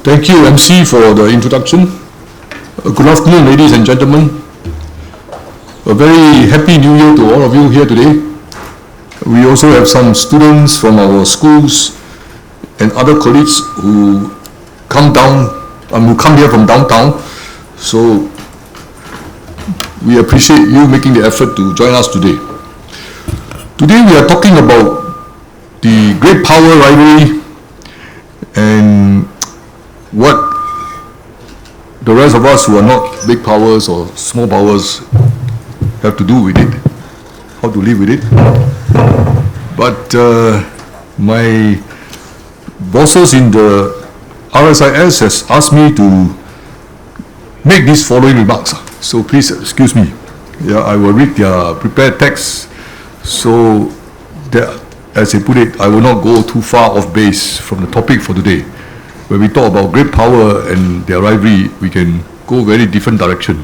Thank you, MC, for the introduction. Good afternoon, ladies and gentlemen. A very happy new year to all of you here today. We also have some students from our schools and other colleagues who come here from downtown. So we appreciate you making the effort to join us today. Today we are talking about the great power rivalry and what the rest of us who are not big powers or small powers have to do with it, how to live with it. But my bosses in the RSIS has asked me to make these following remarks. So please excuse me. Yeah, I will read their prepared text so that, as they put it, I will not go too far off base from the topic for today. When we talk about great power and their rivalry, we can go very different direction.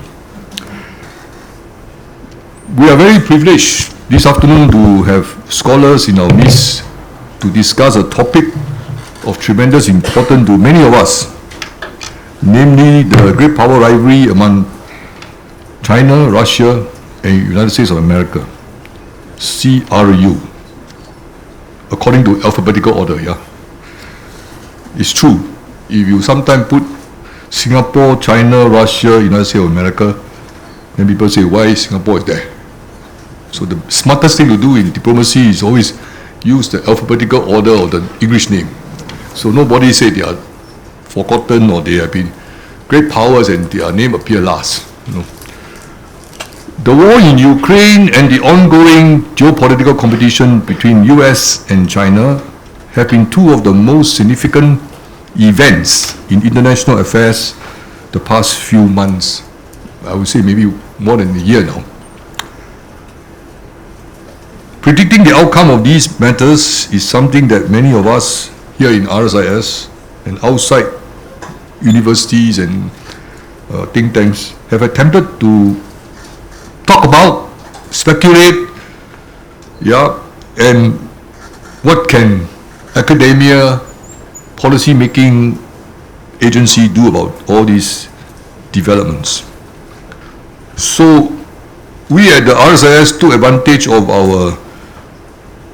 We are very privileged this afternoon to have scholars in our midst to discuss a topic of tremendous importance to many of us, namely the great power rivalry among China, Russia, and United States of America, CRU, according to alphabetical order. Yeah, it's true. If you sometimes put Singapore, China, Russia, United States of America, then people say, why Singapore is there? So the smartest thing to do in diplomacy is always use the alphabetical order of the English name. So nobody say they are forgotten or they have been great powers and their name appear last. The war in Ukraine and the ongoing geopolitical competition between US and China have been two of the most significant events in international affairs the past few months. I would say maybe more than a year now. Predicting the outcome of these matters is something that many of us here in RSIS and outside universities and think tanks have attempted to talk about, speculate, and what can academia, policy-making agency do about all these developments. So we at the RSIS took advantage of our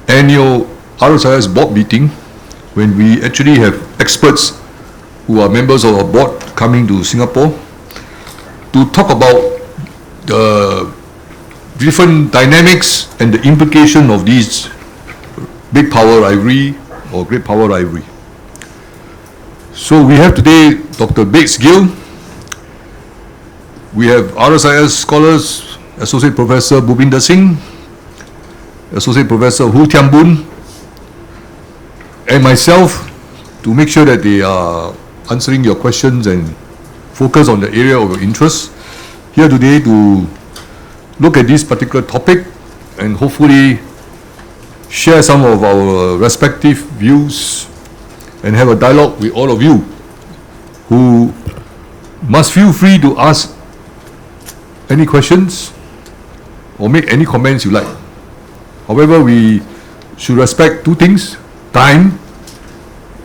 annual RSIS board meeting when we actually have experts who are members of our board coming to Singapore to talk about the different dynamics and the implication of these big power rivalry or great power rivalry. So we have today Dr. Bates Gill. We have RSIS scholars, Associate Professor Bhupinder Singh, Associate Professor Hu Tian Boon, and myself to make sure that they are answering your questions and focus on the area of your interest. Here today to look at this particular topic and hopefully share some of our respective views and have a dialogue with all of you who must feel free to ask any questions or make any comments you like. However, we should respect two things: time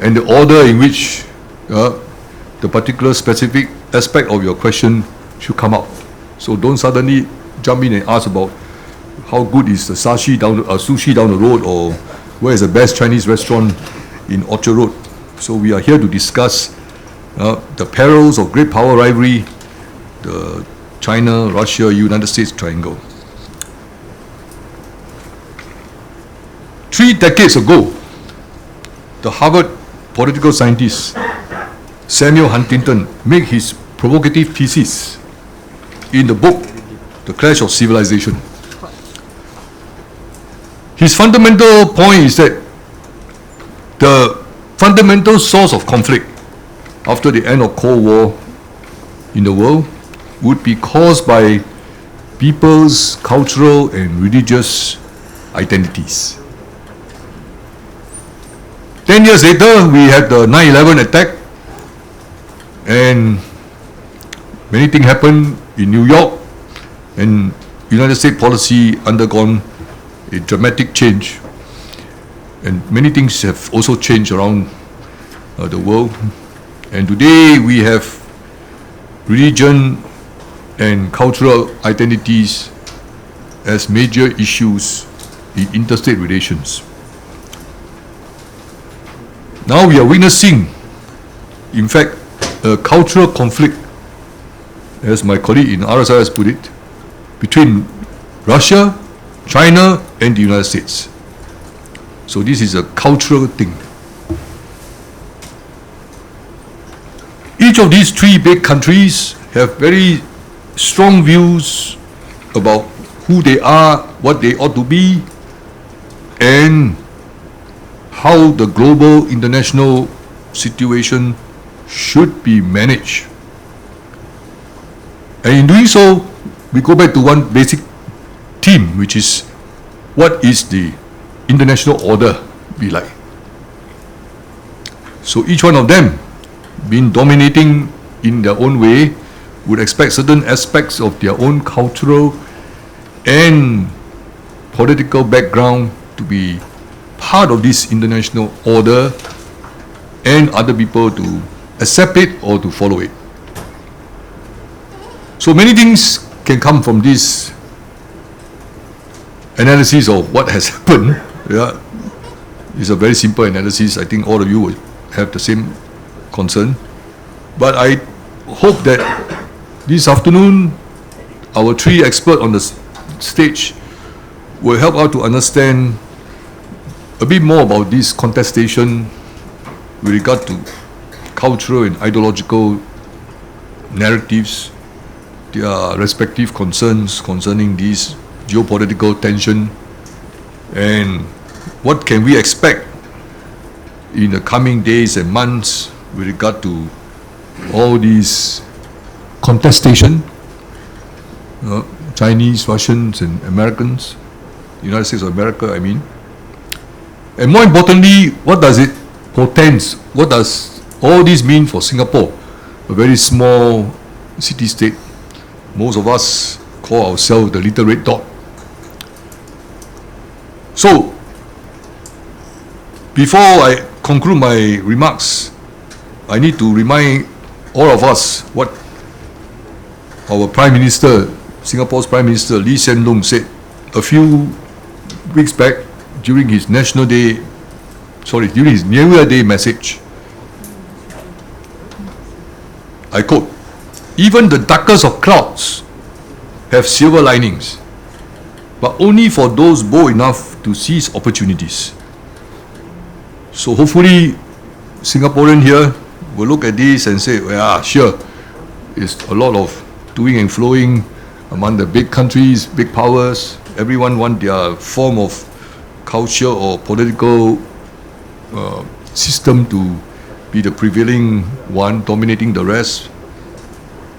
and the order in which the particular specific aspect of your question should come out. So don't suddenly jump in and ask about how good is the sushi down the road, or where is the best Chinese restaurant in Orchard Road. So we are here to discuss the perils of great power rivalry, the China, Russia, United States triangle. 3 decades ago, the Harvard political scientist Samuel Huntington made his provocative thesis in the book The Clash of Civilization. His fundamental point is that the fundamental source of conflict after the end of Cold War in the world would be caused by people's cultural and religious identities. 10 years later, we had the 9/11 attack, and many things happened in New York, and United States policy undergone a dramatic change, and many things have also changed around the world. And today we have religion and cultural identities as major issues in interstate relations. Now we are witnessing, in fact, a cultural conflict, as my colleague in RSIS put it, between Russia, China, and the United States. So this is a cultural thing. Each of these three big countries have very strong views about who they are, what they ought to be, and how the global international situation should be managed. And in doing so, we go back to one basic theme, which is what is the international order be like? So each one of them, being dominating in their own way, would expect certain aspects of their own cultural and political background to be part of this international order, and other people to accept it or to follow it. So many things can come from this analysis of what has happened. Yeah, it's a very simple analysis. I think all of you will have the same concern. But I hope that this afternoon, our three experts on the stage will help us to understand a bit more about this contestation with regard to cultural and ideological narratives, their respective concerns concerning this geopolitical tension, and what can we expect in the coming days and months with regard to all these contestation, Chinese, Russians, and Americans, United States of America, I mean. And more importantly, what does it portend? What does all this mean for Singapore, a very small city-state? Most of us call ourselves the little red dot. So, before I conclude my remarks, I need to remind all of us what our Prime Minister, Singapore's Prime Minister Lee Hsien Loong, said a few weeks back during his during his New Year Day message. I quote, "Even the darkest of clouds have silver linings, but only for those bold enough to seize opportunities." So hopefully Singaporean here will look at this and say, "Yeah, sure, it's a lot of doing and flowing among the big countries, big powers. Everyone want their form of culture or political system to be the prevailing one, dominating the rest.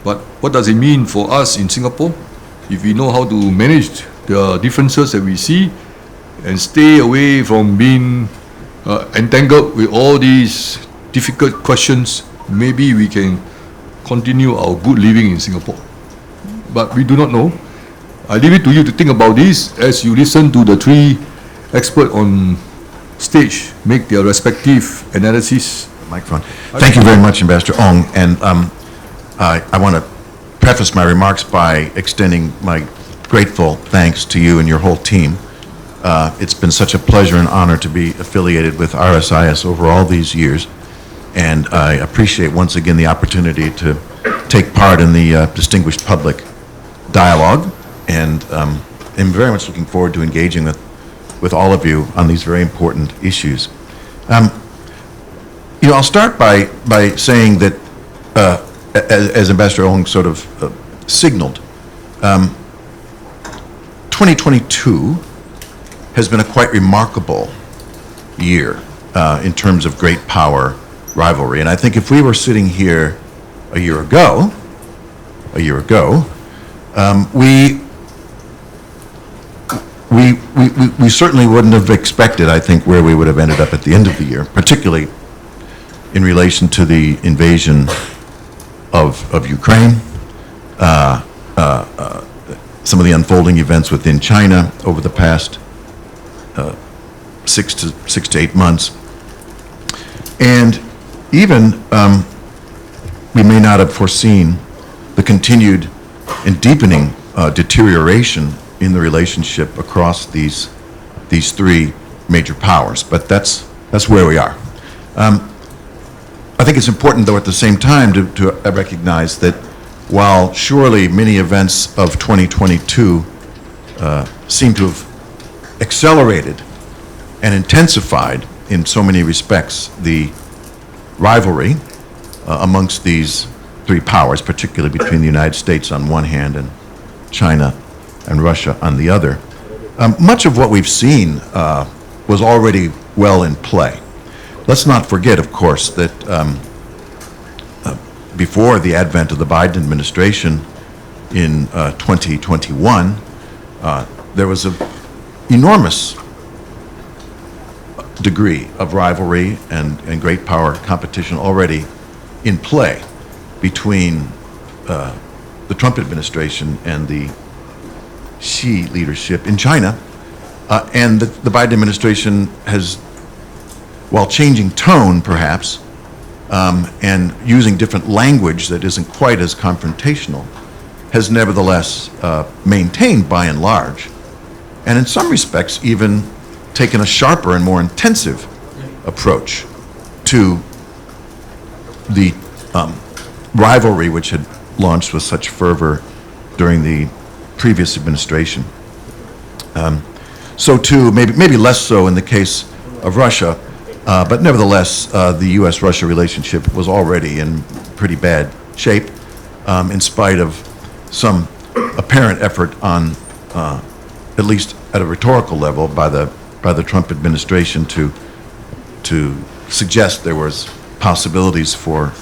But what does it mean for us in Singapore if we know how to manage the differences that we see and stay away from being entangled with all these difficult questions? Maybe we can continue our good living in Singapore. But we do not know. I leave it to you to think about this as you listen to the three experts on stage make their respective analysis. Microphone. Thank you very much, Ambassador Ong. And I want to preface my remarks by extending my grateful thanks to you and your whole team. It's been such a pleasure and honor to be affiliated with RSIS over all these years. And I appreciate once again the opportunity to take part in the distinguished public dialogue. And I'm very much looking forward to engaging with all of you on these very important issues. I'll start by saying that, as Ambassador Ong sort of signaled, 2022 has been a quite remarkable year in terms of great power rivalry. And I think if we were sitting here a year ago, we certainly wouldn't have expected, I think, where we would have ended up at the end of the year, particularly in relation to the invasion of Ukraine, some of the unfolding events within China over the past 6 to 8 months, and even we may not have foreseen the continued and deepening deterioration in the relationship across these three major powers. But that's where we are. I think it's important, though, at the same time to recognize that while surely many events of 2022 seem to have accelerated and intensified in so many respects the rivalry amongst these three powers, particularly between the United States on one hand and China and Russia on the other, much of what we've seen was already well in play. Let's not forget, of course, that before the advent of the Biden administration in 2021, there was an enormous degree of rivalry and great power competition already in play between the Trump administration and the Xi leadership in China. And the Biden administration has, while changing tone perhaps, and using different language that isn't quite as confrontational, has nevertheless maintained by and large, and in some respects even taken a sharper and more intensive approach to the rivalry which had launched with such fervor during the previous administration. So too, maybe less so in the case of Russia, but nevertheless, the U.S.-Russia relationship was already in pretty bad shape, in spite of some apparent effort on, at least at a rhetorical level, by the Trump administration to suggest there was possibilities for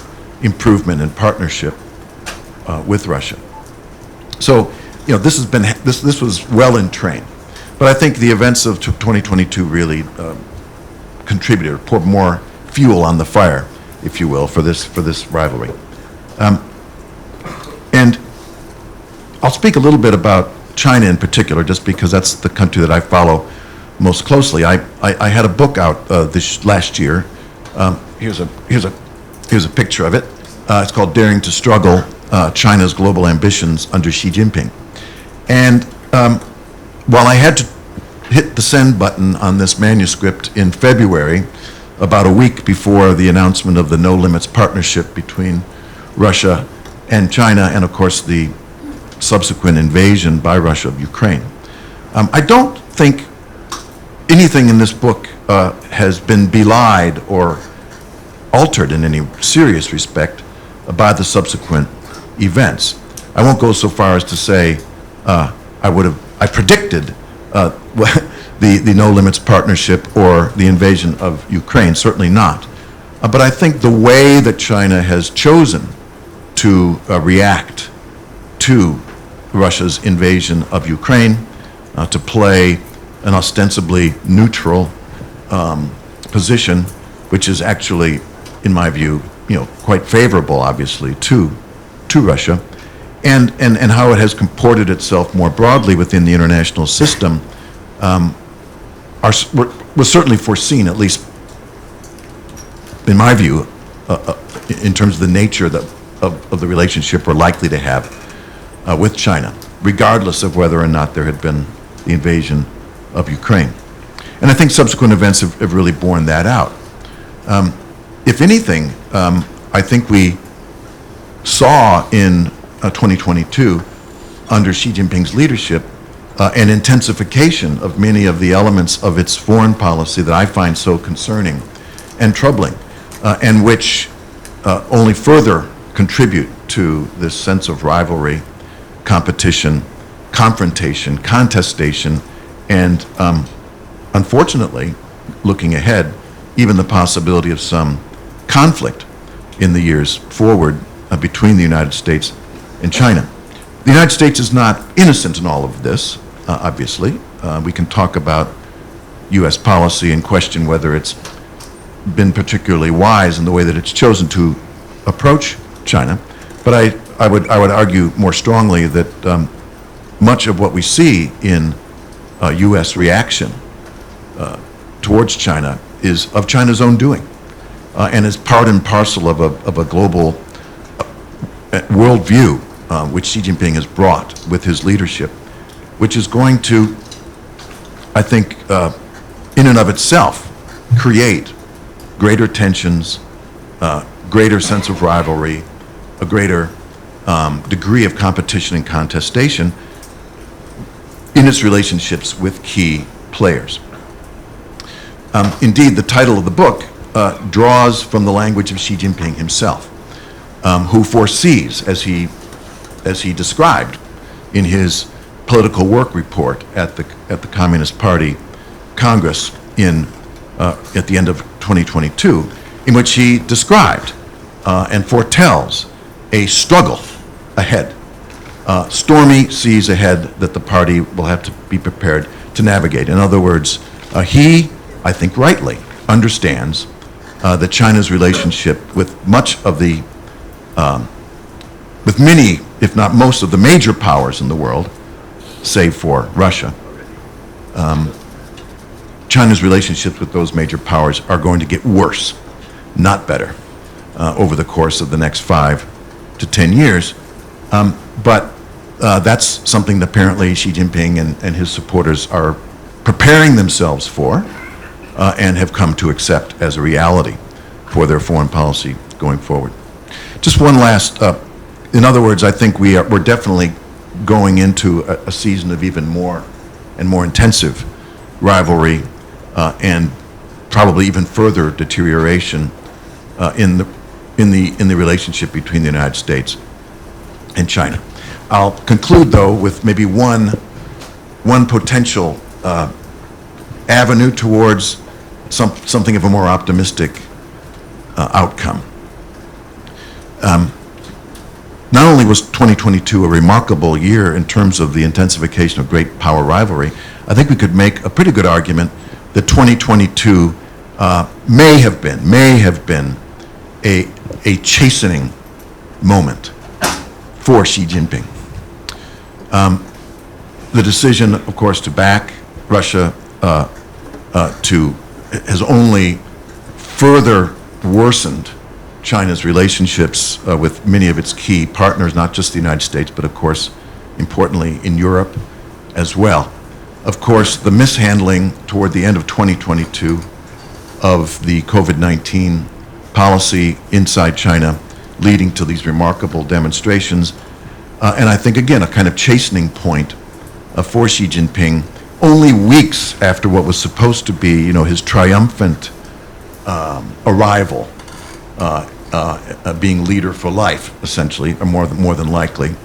improvement and partnership with Russia. So, this was well in train. But I think the events of 2022 really contributed, or poured more fuel on the fire, if you will, for this rivalry. And I'll speak a little bit about China in particular, just because that's the country that I follow most closely. I had a book out this last year. Here's a picture of it. It's called Daring to Struggle: China's Global Ambitions Under Xi Jinping. And while I had to hit the send button on this manuscript in February, about a week before the announcement of the No Limits partnership between Russia and China, and of course the subsequent invasion by Russia of Ukraine, I don't think anything in this book has been belied or altered in any serious respect by the subsequent events. I won't go so far as to say I predicted the No Limits partnership or the invasion of Ukraine, certainly not. But I think the way that China has chosen to react to Russia's invasion of Ukraine, to play an ostensibly neutral position, which is actually, in my view, quite favorable, obviously, to Russia, and how it has comported itself more broadly within the international system, was certainly foreseen, at least in my view, in terms of the nature of the relationship we're likely to have with China, regardless of whether or not there had been the invasion of Ukraine. And I think subsequent events have really borne that out. If anything, I think we saw in 2022, under Xi Jinping's leadership, an intensification of many of the elements of its foreign policy that I find so concerning and troubling, and which only further contribute to this sense of rivalry, competition, confrontation, contestation, and unfortunately, looking ahead, even the possibility of some conflict in the years forward between the United States and China. The United States is not innocent in all of this, obviously. We can talk about U.S. policy and question whether it's been particularly wise in the way that it's chosen to approach China. But I would argue more strongly that much of what we see in U.S. reaction towards China is of China's own doing, and is part and parcel of a global worldview which Xi Jinping has brought with his leadership, which is going to, I think, in and of itself, create greater tensions, greater sense of rivalry, a greater degree of competition and contestation in its relationships with key players. Indeed, the title of the book draws from the language of Xi Jinping himself, who foresees, as he described in his political work report at the Communist Party Congress at the end of 2022, in which he described and foretells a struggle ahead, stormy seas ahead that the party will have to be prepared to navigate. In other words, he, I think rightly, understands that China's relationship with with many, if not most, of the major powers in the world, save for Russia, China's relationships with those major powers are going to get worse, not better, over the course of the next 5 to 10 years. But that's something that apparently Xi Jinping and his supporters are preparing themselves for and have come to accept as a reality for their foreign policy going forward. Just one last, in other words, I think we're definitely going into a season of even more and more intensive rivalry and probably even further deterioration in the relationship between the United States and China. I'll conclude, though, with maybe one potential avenue towards something of a more optimistic outcome. Not only was 2022 a remarkable year in terms of the intensification of great power rivalry, I think we could make a pretty good argument that 2022 may have been a chastening moment for Xi Jinping. The decision, of course, to back Russia has only further worsened China's relationships with many of its key partners, not just the United States, but of course, importantly, in Europe as well. Of course, the mishandling toward the end of 2022 of the COVID-19 policy inside China, leading to these remarkable demonstrations, and I think, again, a kind of chastening point for Xi Jinping, only weeks after what was supposed to be, his triumphant arrival, being leader for life, essentially, or more than likely,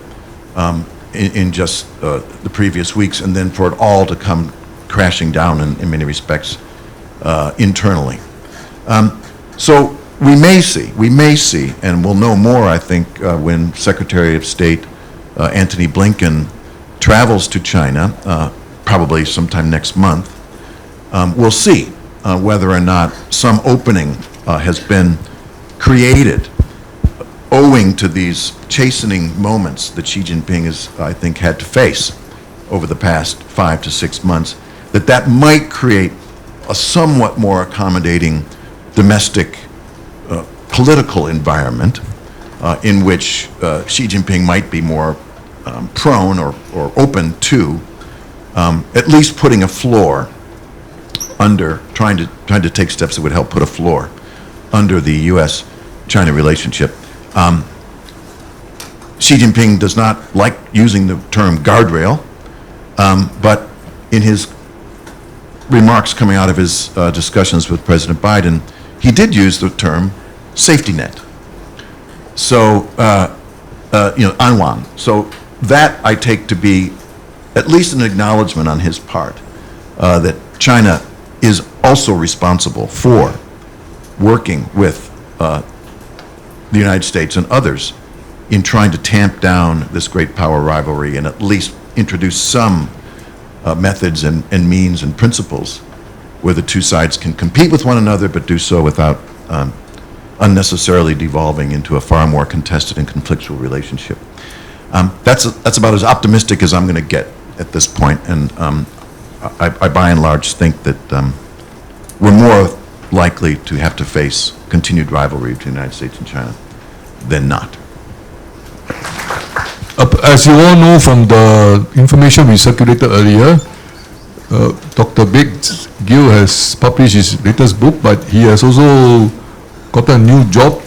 in just the previous weeks, and then for it all to come crashing down in many respects internally. So we may see, and we'll know more, I think, when Secretary of State Antony Blinken travels to China, probably sometime next month. We'll see whether or not some opening has been created owing to these chastening moments that Xi Jinping has, I think, had to face over the past 5 to 6 months, that might create a somewhat more accommodating domestic political environment in which Xi Jinping might be more prone or open to at least putting a floor under, trying to take steps that would help put a floor under the U.S.-China relationship. Xi Jinping does not like using the term guardrail, but in his remarks coming out of his discussions with President Biden, he did use the term safety net. So, Anwan. So that I take to be at least an acknowledgement on his part that China is also responsible for working with the United States and others in trying to tamp down this great power rivalry and at least introduce some methods and means and principles where the two sides can compete with one another but do so without unnecessarily devolving into a far more contested and conflictual relationship. That's about as optimistic as I'm going to get at this point, and I by and large think that we're more likely to have to face continued rivalry between the United States and China than not. as you all know from the information we circulated earlier, Dr. Bates Gill has published his latest book, but he has also got a new job.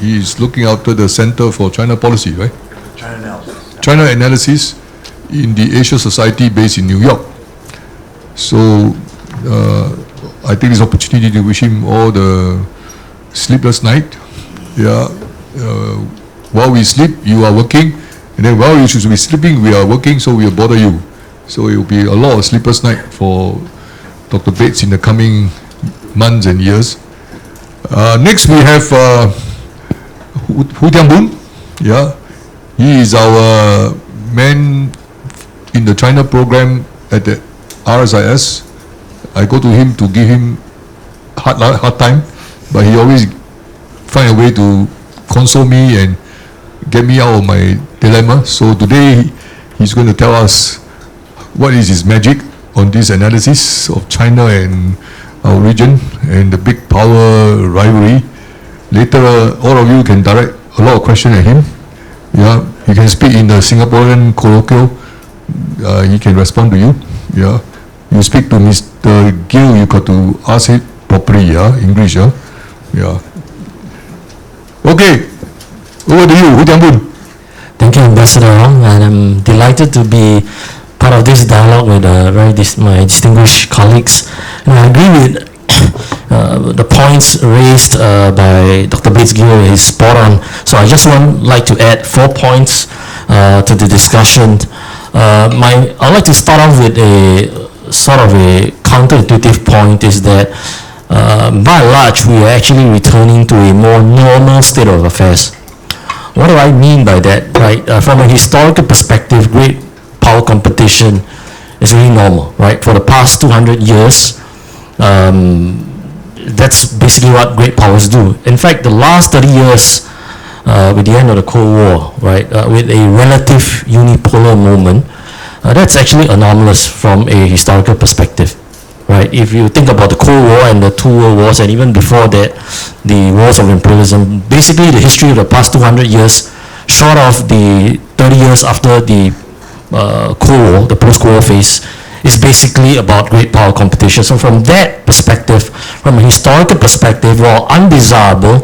He's looking after the Center for China Policy, right? China Analysis in the Asia Society based in New York. So I take this opportunity to wish him all the sleepless night. Yeah. While we sleep, you are working, and then while you should be sleeping, we are working, so we will bother you. So it will be a lot of sleepless night for Dr. Bates in the coming months and years. Next we have Hu Tianbun. Yeah, he is our man in the China program at the RSIS. I go to him to give him hard time, but he always find a way to console me and get me out of my dilemma. So today he's going to tell us what is his magic on this analysis of China and our region and the big power rivalry. Later, all of you can direct a lot of questions at him. Yeah, he can speak in the Singaporean colloquial. He can respond to you. Yeah, you speak to Mr. Gill, you got to ask it properly. Yeah, English. Yeah, yeah. Okay, over to you, Hu Tianbun. Thank you, Ambassador Ong, and I'm delighted to be part of this dialogue with my distinguished colleagues. And I agree with the points raised by Dr. Bates Gill is spot on. So I just like to add 4 points to the discussion. I'd like to start off with a sort of a counterintuitive point is that by and large, we are actually returning to a more normal state of affairs. What do I mean by that? Right, from a historical perspective, great power competition is really normal, right? For the past 200 years, that's basically what great powers do. In fact, the last 30 years, with the end of the Cold War, right, with a relative unipolar moment, that's actually anomalous from a historical perspective. Right? If you think about the Cold War and the 2 World Wars, and even before that, the wars of imperialism, basically the history of the past 200 years, short of the 30 years after the Cold War, the post-Cold War phase, is basically about great power competition. So from that perspective, from a historical perspective, while undesirable,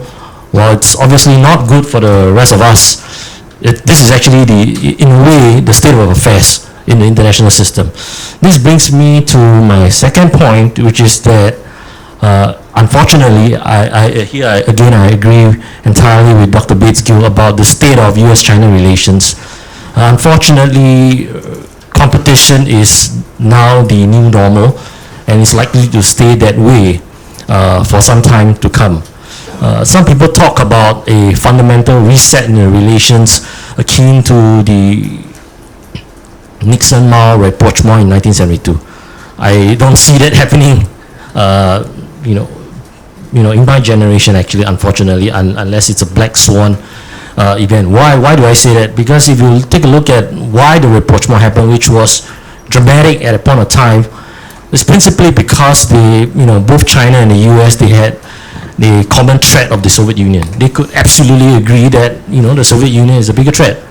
while it's obviously not good for the rest of us, this is actually, in a way, the state of affairs in the international system. This brings me to my second point, which is that unfortunately, I agree entirely with Dr. Bates Gill about the state of US-China relations. Unfortunately, competition is now the new normal and is likely to stay that way for some time to come. Some people talk about a fundamental reset in the relations akin to the Nixon-Mao rapprochement in 1972. I don't see that happening, in my generation actually, unfortunately, unless it's a black swan event. Why do I say that? Because if you take a look at why the rapprochement happened, which was dramatic at a point of time, it's principally because both China and the US, they had the common threat of the Soviet Union. They could absolutely agree that the Soviet Union is a bigger threat.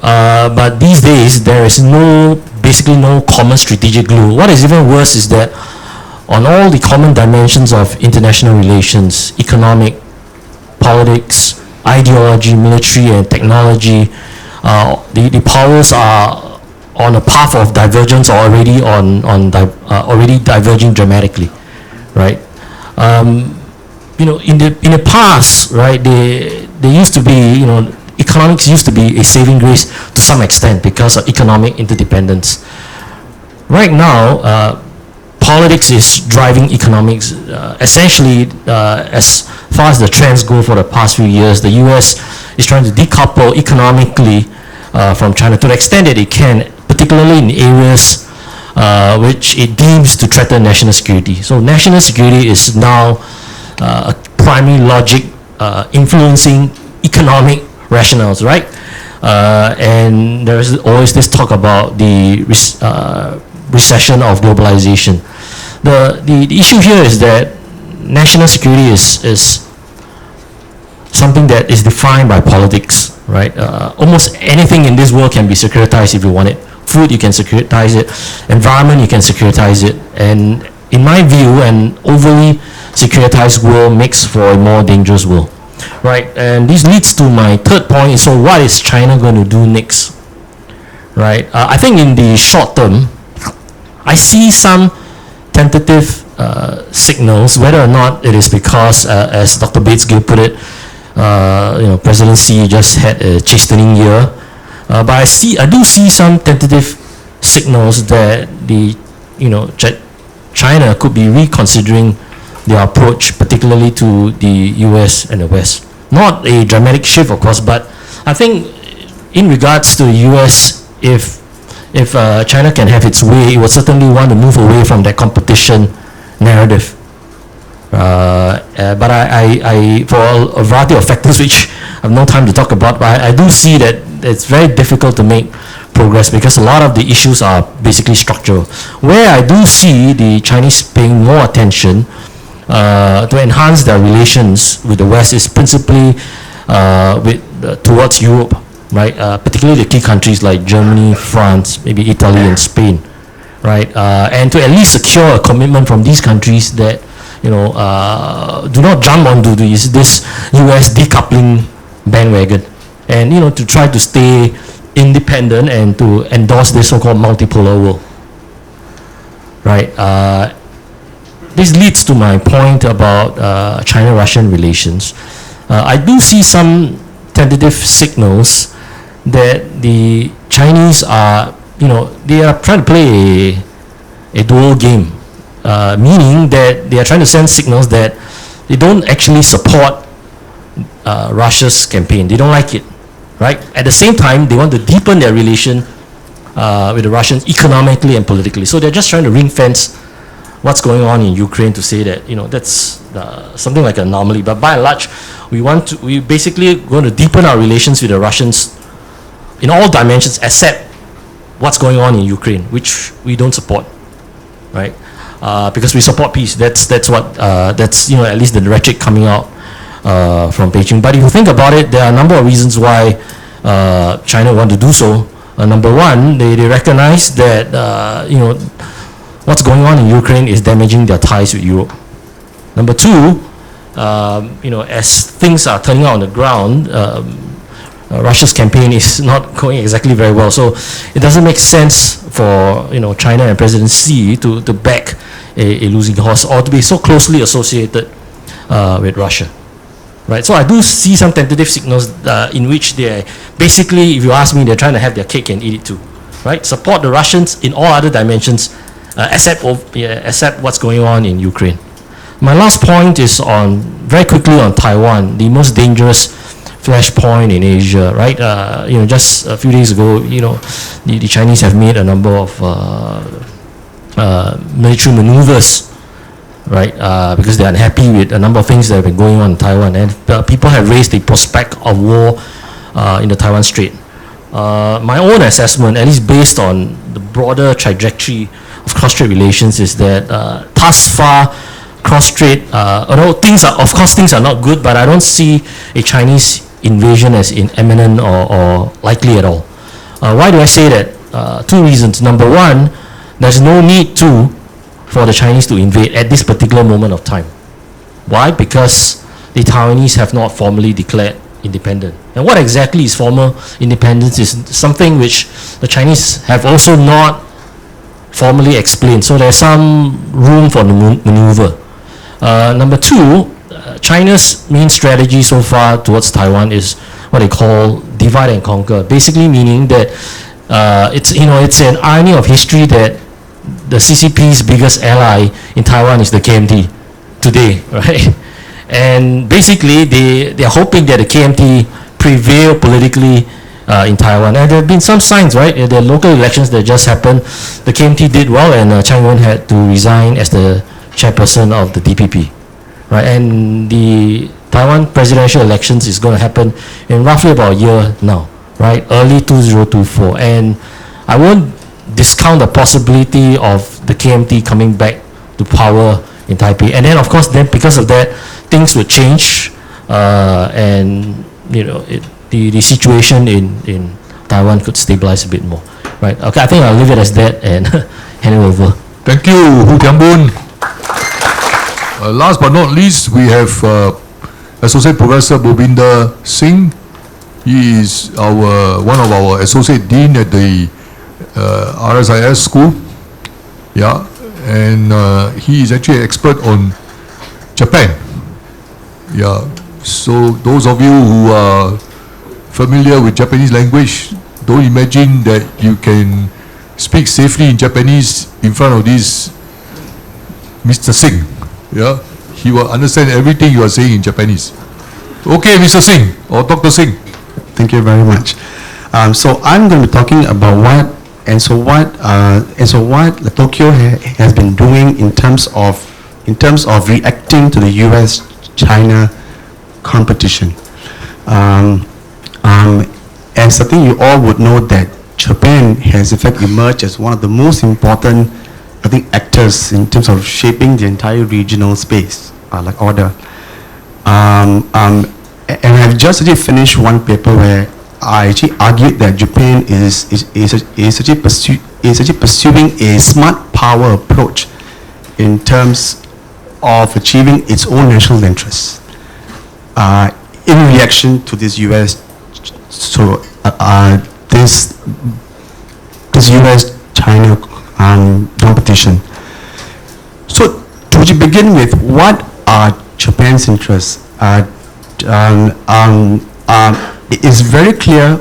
But these days, there is basically no common strategic glue. What is even worse is that on all the common dimensions of international relations, economic, politics, ideology, military, and technology, the powers are on a path of divergence or already already diverging dramatically, right? In the past, right, they used to be, economics used to be a saving grace to some extent because of economic interdependence. Right now, politics is driving economics. Essentially, as far as the trends go for the past few years, the US is trying to decouple economically from China to the extent that it can, particularly in areas which it deems to threaten national security. So national security is now a primary logic influencing economic rationales, right? And there is always this talk about the recession of globalization. The issue here is that national security is something that is defined by politics, right? Almost anything in this world can be securitized if you want it. Food, you can securitize it. Environment, you can securitize it. And in my view, an overly securitized world makes for a more dangerous world, right? And this leads to my third point. So what is China going to do next, right? I think in the short term, I see some tentative signals, whether or not it is because, as Dr. Bates-Gill put it, President Xi just had a chastening year. But I do see some tentative signals that China could be reconsidering their approach, particularly to the US and the West. Not a dramatic shift, of course, but I think in regards to the US, if China can have its way, it would certainly want to move away from that competition narrative. But I for a variety of factors which I have no time to talk about, but I do see that it's very difficult to make progress because a lot of the issues are basically structural. Where I do see the Chinese paying more attention to enhance their relations with the West is principally towards Europe, right? Particularly the key countries like Germany, France, maybe Italy and Spain, right? And to at least secure a commitment from these countries that do not jump onto this US decoupling bandwagon, and to try to stay independent and to endorse this so-called multipolar world, right? This leads to my point about China-Russian relations. I do see some tentative signals that the Chinese are, they are trying to play a dual game, meaning that they are trying to send signals that they don't actually support Russia's campaign. They don't like it, right? At the same time, they want to deepen their relation with the Russians economically and politically. So they're just trying to ring fence what's going on in Ukraine to say that, that's something like an anomaly. But by and large, we basically going to deepen our relations with the Russians in all dimensions except what's going on in Ukraine, which we don't support, right? Because we support peace. That's at least the rhetoric coming out from Beijing. But if you think about it, there are a number of reasons why China want to do so. Number one, they recognize that what's going on in Ukraine is damaging their ties with Europe. Number two, as things are turning out on the ground, Russia's campaign is not going exactly very well. So it doesn't make sense for China and President Xi to back a losing horse or to be so closely associated with Russia, right? So I do see some tentative signals in which they're basically, if you ask me, they're trying to have their cake and eat it too, right? Support the Russians in all other dimensions, except what's going on in Ukraine. My last point is very quickly on Taiwan, the most dangerous flashpoint in Asia, right? Just a few days ago, the Chinese have made a number of military maneuvers, right? Because they're unhappy with a number of things that have been going on in Taiwan, and people have raised the prospect of war in the Taiwan Strait. My own assessment, at least based on the broader trajectory of cross-strait relations, is that thus far, cross-strait, although things are not good, but I don't see a Chinese invasion as imminent or likely at all. Why do I say that? Two reasons. Number one, there's no need for the Chinese to invade at this particular moment of time. Why? Because the Taiwanese have not formally declared independent. And what exactly is formal independence is something which the Chinese have also not formally explained. So there's some room for maneuver. Number two, China's main strategy so far towards Taiwan is what they call divide and conquer. Basically meaning that it's an irony of history that the CCP's biggest ally in Taiwan is the KMT today, right? And basically they're hoping that the KMT prevail politically in Taiwan. And there have been some signs, right? In the local elections that just happened, the KMT did well, and Chang Wen had to resign as the chairperson of the DPP, right? And the Taiwan presidential elections is going to happen in roughly about a year now, right? Early 2024. And I won't discount the possibility of the KMT coming back to power in Taipei. And then, of course, because of that, things will change and the situation in Taiwan could stabilize a bit more, right? Okay, I think I'll leave it as that and hand it over. Thank you, Hu Kiam-boon. Last but not least, we have Associate Professor Bhupinder Singh. He is one of our Associate Dean at the RSIS school. Yeah, and he is actually an expert on Japan. Yeah, so those of you who are familiar with Japanese language, don't imagine that you can speak safely in Japanese in front of this Mr. Singh. Yeah, he will understand everything you are saying in Japanese. Okay, Mr. Singh or Dr. Singh. Thank you very much. So I'm going to be talking about what Tokyo has been doing in terms of reacting to the U.S.-China competition. And something you all would know that Japan has in fact emerged as one of the most important, I think, actors in terms of shaping the entire regional space, like order. And I've just actually finished one paper where I actually argued that Japan is actually pursuing a smart power approach in terms of achieving its own national interests in reaction to this U.S. this U.S.-China competition. So to begin with, what are Japan's interests? It is very clear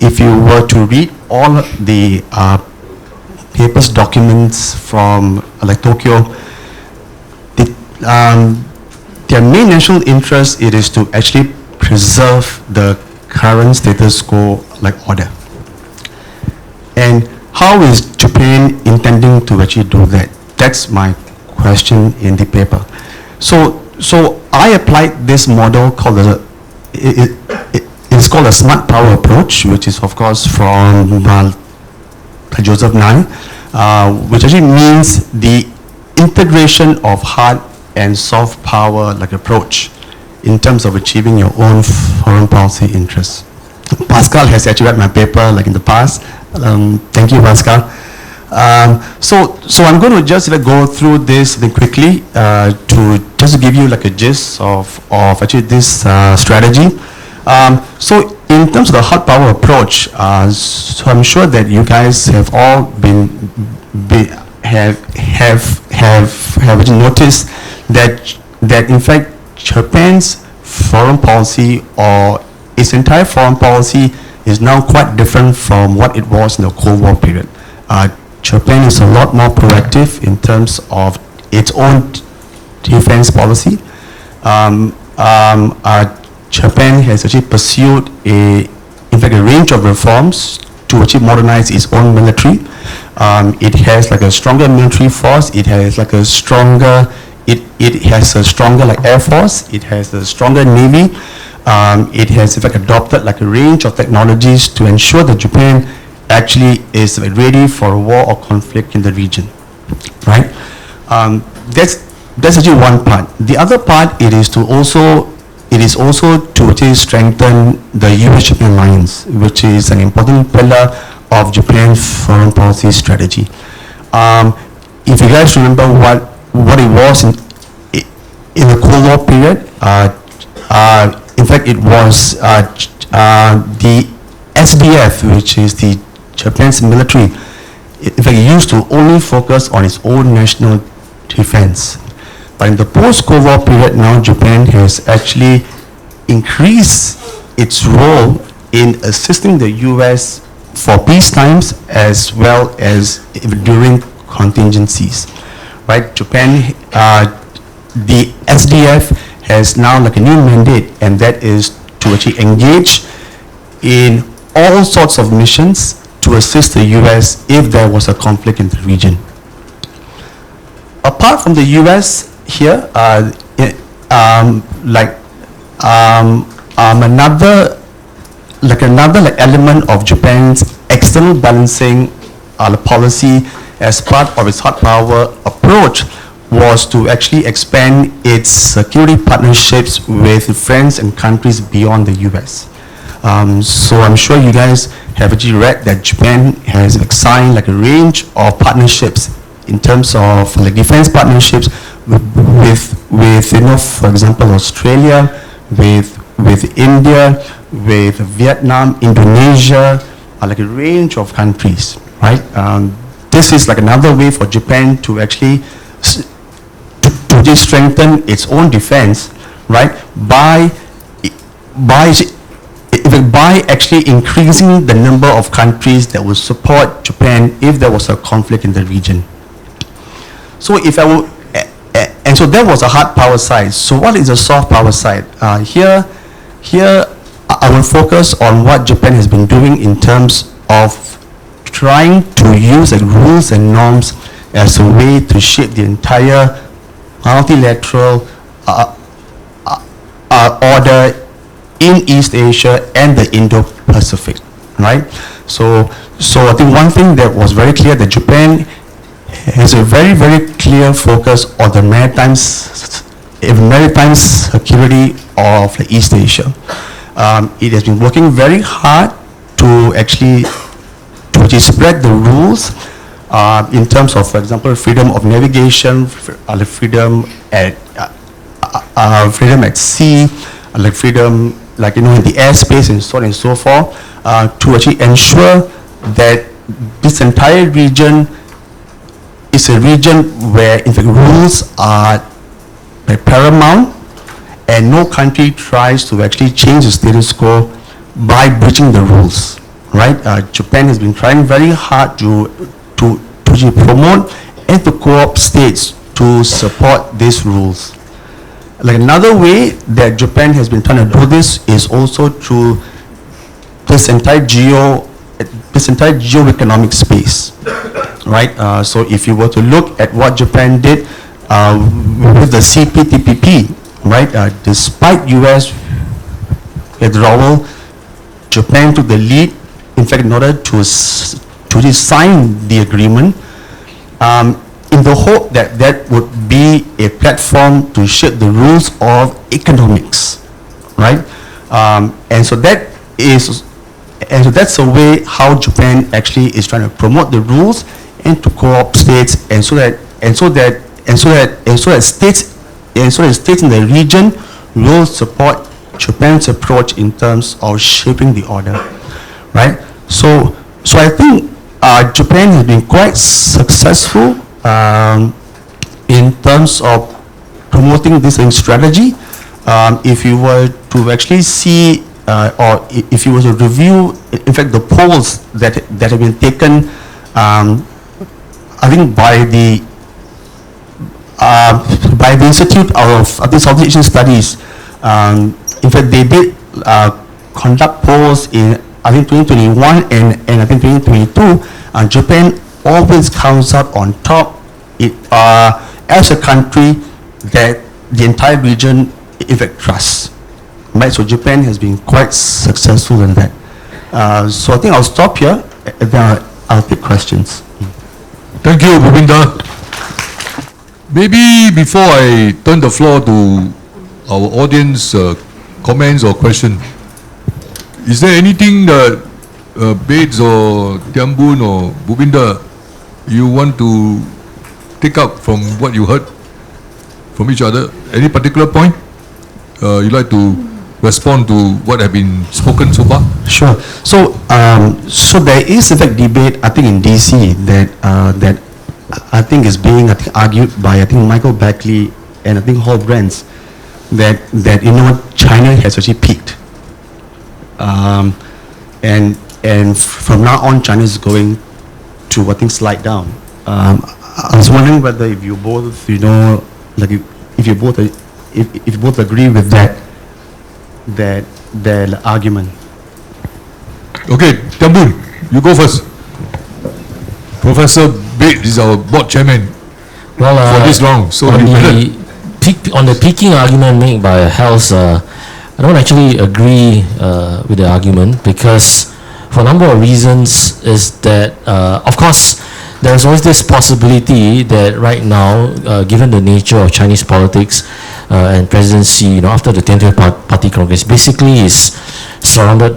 if you were to read all the papers, documents from like Tokyo, their main national interest it is to actually preserve the current status quo like order. And how is Japan intending to actually do that? That's my question in the paper. So I applied this model called it's called a smart power approach, which is of course from Joseph Nye, which actually means the integration of hard and soft power like approach in terms of achieving your own foreign policy interests. Pascal has actually read my paper like in the past. Thank you, Pascal. So I'm going to just go through this quickly to give you like a gist of actually this strategy. So in terms of the hard power approach, so I'm sure that you guys have all have noticed that in fact Japan's foreign policy or its entire foreign policy is now quite different from what it was in the Cold War period. Japan is a lot more proactive in terms of its own defense policy. Japan has actually pursued in fact a range of reforms to actually modernize its own military. It has like a stronger military force. It has like a stronger like air force. It has a stronger navy. It has in fact adopted like a range of technologies to ensure that Japan actually is ready for a war or conflict in the region, right? That's actually one part. The other part it is also to actually strengthen the U.S.-Japan alliance, which is an important pillar of Japan's foreign policy strategy. If you guys remember what it was in the Cold War period, in fact it was the SDF, which is the Japan's military, in fact it used to only focus on its own national defense. But in the post-Cold War period now, Japan has actually increased its role in assisting the US for peace times as well as during contingencies, right? Japan, the SDF has now like a new mandate, and that is to actually engage in all sorts of missions to assist the US if there was a conflict in the region. Apart from the US here, another element of Japan's external balancing policy as part of its hard power approach was to actually expand its security partnerships with friends and countries beyond the US. So I'm sure you guys have actually read that Japan has signed like a range of partnerships in terms of like defense partnerships with you know, for example, Australia, with India, with Vietnam, Indonesia, like a range of countries, right? This is like another way for Japan to actually to just strengthen its own defense, right? By actually increasing the number of countries that will support Japan if there was a conflict in the region. So if I will, and so that was a hard power side. So what is the soft power side? Here I will focus on what Japan has been doing in terms of trying to use like rules and norms as a way to shape the entire multilateral order in East Asia and the Indo-Pacific, right? So I think one thing that was very clear that Japan has a very, very clear focus on the maritime security of East Asia. It has been working very hard to actually spread the rules in terms of, for example, freedom of navigation, freedom at sea, like freedom, like, you know, in the airspace and so on and so forth, to actually ensure that this entire region is a region where, in fact, rules are like paramount, and no country tries to actually change the status quo by breaching the rules, right? Japan has been trying very hard to promote and to co-opt states to support these rules. Like another way that Japan has been trying to do this is also through this entire geo-economic space, right? So if you were to look at what Japan did with the CPTPP, right? Despite US withdrawal, Japan took the lead, in fact, in order to sign the agreement, in the hope that that would be a platform to shape the rules of economics, right? And so that's a way how Japan actually is trying to promote the rules and to co-opt states, and so that states in the region will support Japan's approach in terms of shaping the order, right? So I think Japan has been quite successful in terms of promoting this strategy. If you were to actually see, or if you were to review, in fact, the polls that have been taken, I think by the Institute of Southeast Asian Studies, in fact, they did conduct polls in, I think, 2021 and I think 2022, and Japan always comes out on top as a country that the entire region, in fact, trusts. Right? So Japan has been quite successful in that. So I think I'll stop here, and then I'll take questions. Thank you, Bhupinder. Maybe before I turn the floor to our audience comments or question, is there anything that Bates or Tiambun or Bhupinder you want to take up from what you heard from each other? Any particular point you'd like to respond to what have been spoken so far? Sure. So there is in fact debate, I think, in DC that I think is being argued by, I think, Michael Beckley and I think Hall Brands, that you know what, China has actually peaked, and from now on China is going to, I think, slide down. I was wondering whether if you both, you know, like if you both agree with that argument. Okay, Tiambun, you go first. Professor Bates is our board chairman for this long, so on the peaking argument made by Hels, I don't actually agree with the argument, because for a number of reasons is that, of course, there's always this possibility that right now, given the nature of Chinese politics and presidency, after the 20th Party Congress, basically is surrounded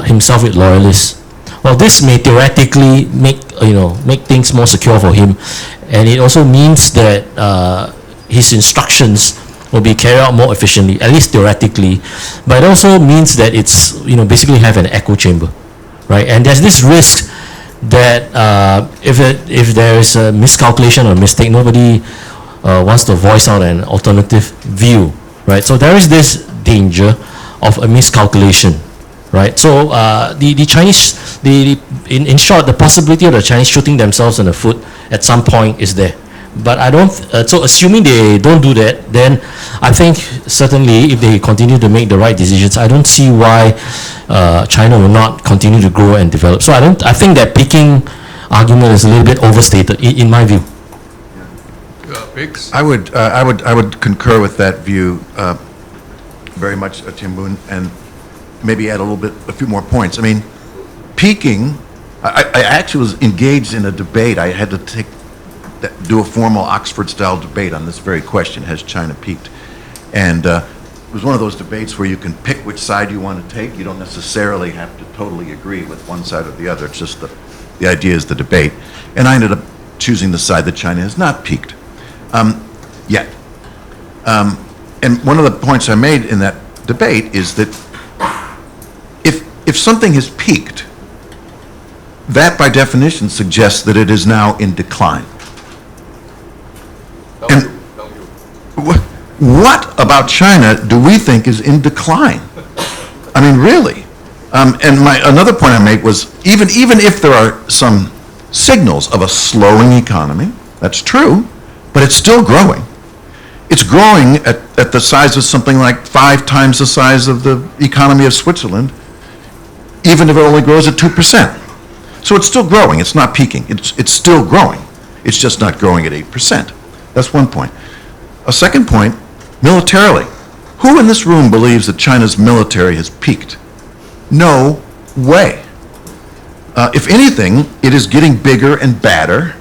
himself with loyalists. Well, this may theoretically make things more secure for him, and it also means that his instructions will be carried out more efficiently, at least theoretically. But it also means that it's basically have an echo chamber, right? And there's this risk that if there is a miscalculation or mistake, nobody wants to voice out an alternative view, right? So there is this danger of a miscalculation, right? So the Chinese, in short, the possibility of the Chinese shooting themselves in the foot at some point is there. But I don't, so assuming they don't do that, then I think certainly if they continue to make the right decisions, I don't see why China will not continue to grow and develop. So I think that Peking argument is a little bit overstated in my view. I would concur with that view very much, Tim Boon, and maybe add a few more points. I mean, Peking, I actually was engaged in a debate. I had to do a formal Oxford-style debate on this very question: has China peaked? And it was one of those debates where you can pick which side you want to take. You don't necessarily have to totally agree with one side or the other. It's just the idea is the debate. And I ended up choosing the side that China has not peaked yet. And one of the points I made in that debate is that if something has peaked, that by definition suggests that it is now in decline. And what about China do we think is in decline? I mean, really? And another point I made was even if there are some signals of a slowing economy, that's true, but it's still growing. It's growing at the size of something like 5 times the size of the economy of Switzerland, even if it only grows at 2%. So it's still growing. It's not peaking. It's still growing. It's just not growing at 8%. That's one point. A second point, militarily. Who in this room believes that China's military has peaked? No way. If anything, it is getting bigger and badder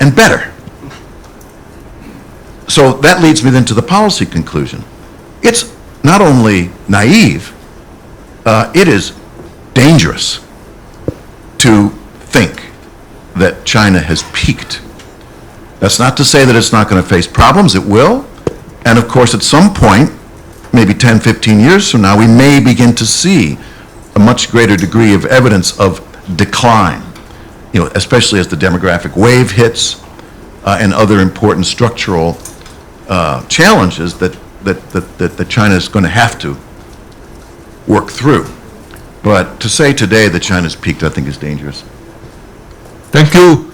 and better. So that leads me then to the policy conclusion. It's not only naive, it is dangerous to think that China has peaked. That's not to say that it's not going to face problems. It will. And of course, at some point, maybe 10, 15 years from now, we may begin to see a much greater degree of evidence of decline, especially as the demographic wave hits and other important structural challenges that China is going to have to work through. But to say today that China's peaked, I think, is dangerous. Thank you.